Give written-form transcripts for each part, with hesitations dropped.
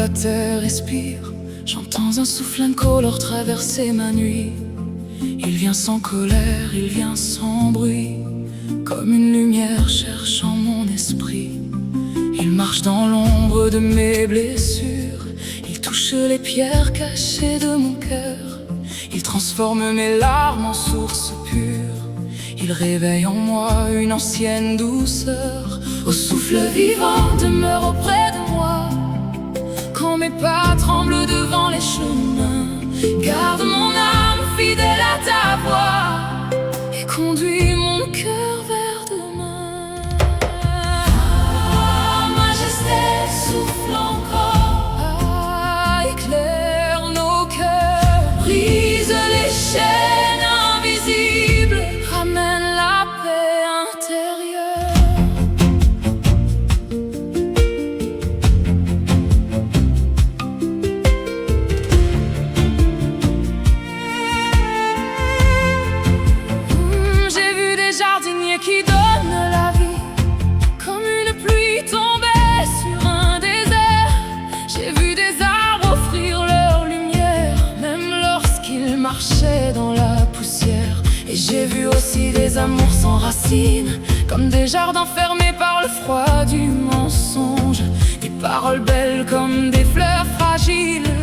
la terre respire, j'entends un souffle incolore traverser ma nuit. Il vient sans colère, il vient sans bruit, comme une lumière cherchant mon esprit. Il marche dans l'ombre de mes blessures, il touche les pierres cachées de mon cœur. Il transforme mes larmes en sources pures, il réveille en moi une ancienne douceur. Au souffle vivant demeure auprès de moi, quand mes pas tremblent devant les chemins. Garde mon âme fidèle à ta voix et conduis mon cœur vers demain. Ah, majesté, souffle encore, éclaire nos cœurs, brise les chaînes invisibles, ramène la paix intérieure. Qui donne la vie, comme une pluie tombée sur un désert. J'ai vu des arbres offrir leur lumière, même lorsqu'ils marchaient dans la poussière. Et j'ai vu aussi des amours sans racines, comme des jardins fermés par le froid du mensonge. Des paroles belles comme des fleurs fragiles,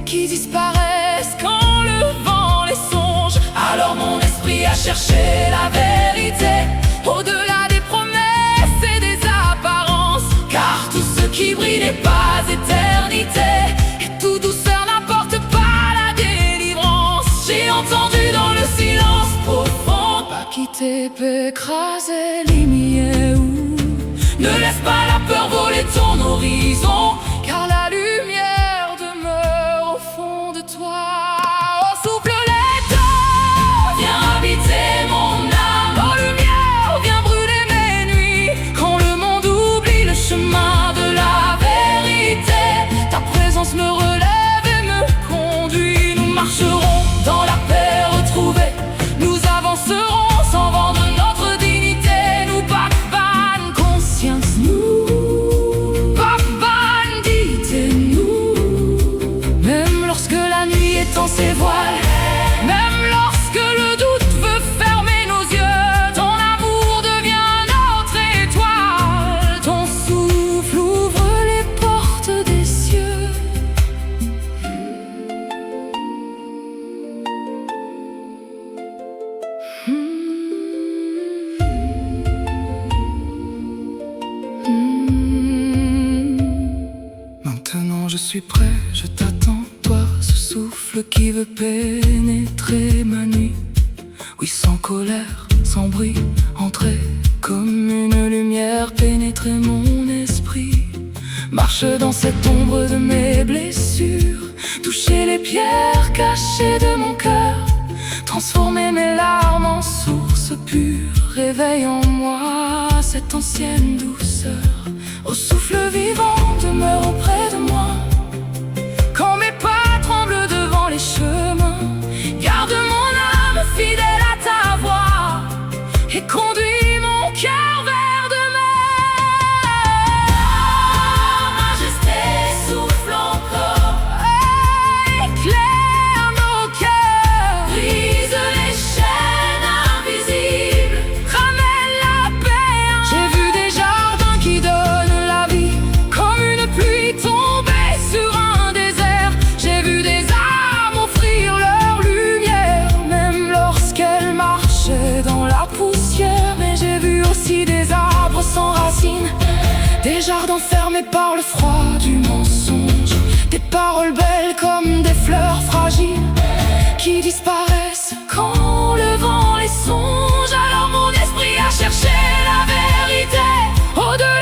qui disparaissent quand le vent les songe. Alors mon esprit a cherché la vérité, au-delà des promesses et des apparences, car tout ce qui brille n'est pas éternité, et toute douceur n'apporte pas la délivrance. J'ai entendu dans le silence profond, pas quitter peut écraser l'imier, ou ne laisse pas la peur voler ton horizon, car la lumière demeure au fond de toi. Oh, souffle l'étang, viens habiter mon âme, oh lumière, viens brûler mes nuits, quand le monde oublie le chemin de la vérité. Ta présence me relève et me conduit. Nous marcherons dans la paix retrouvée, nous avancerons sans vendre notre dignité. Nous pas ban conscience, nous pas bandité, nous. Même lorsque la nuit étend ses voiles, même lorsque le doute veut fermer nos yeux, ton amour devient notre étoile. Ton souffle ouvre les portes des cieux. Maintenant je suis prêt, je t'attends, toi, ce souffle qui veut pénétrer ma nuit. Oui, sans colère, sans bruit, entrer comme une lumière, pénétrer mon esprit. Marche dans cette ombre de mes blessures, toucher les pierres cachées de mon cœur, transformer mes larmes en sources pures. Réveille en moi cette ancienne douceur. Au souffle vivant demeure auprès de moi, quand mes pas tremblent devant les chemins. Garde mon âme fidèle à ta voix et conduis mon cœur vers demain. Ah, majesté, souffle encore, éclaire nos cœurs, brise les chaînes invisibles, ramène la paix. J'ai vu des jardins qui donnent la vie, comme une pluie tombée sur un désert. J'ai vu des âmes offrir leur lumière, même lorsqu'elles marchaient dans la poussière. Mais j'ai vu aussi des arbres sans racines, des jardins fermés par le froid du mensonge. Des paroles belles comme des fleurs fragiles, qui disparaissent quand le vent les songe. Alors mon esprit a cherché la vérité, au-delà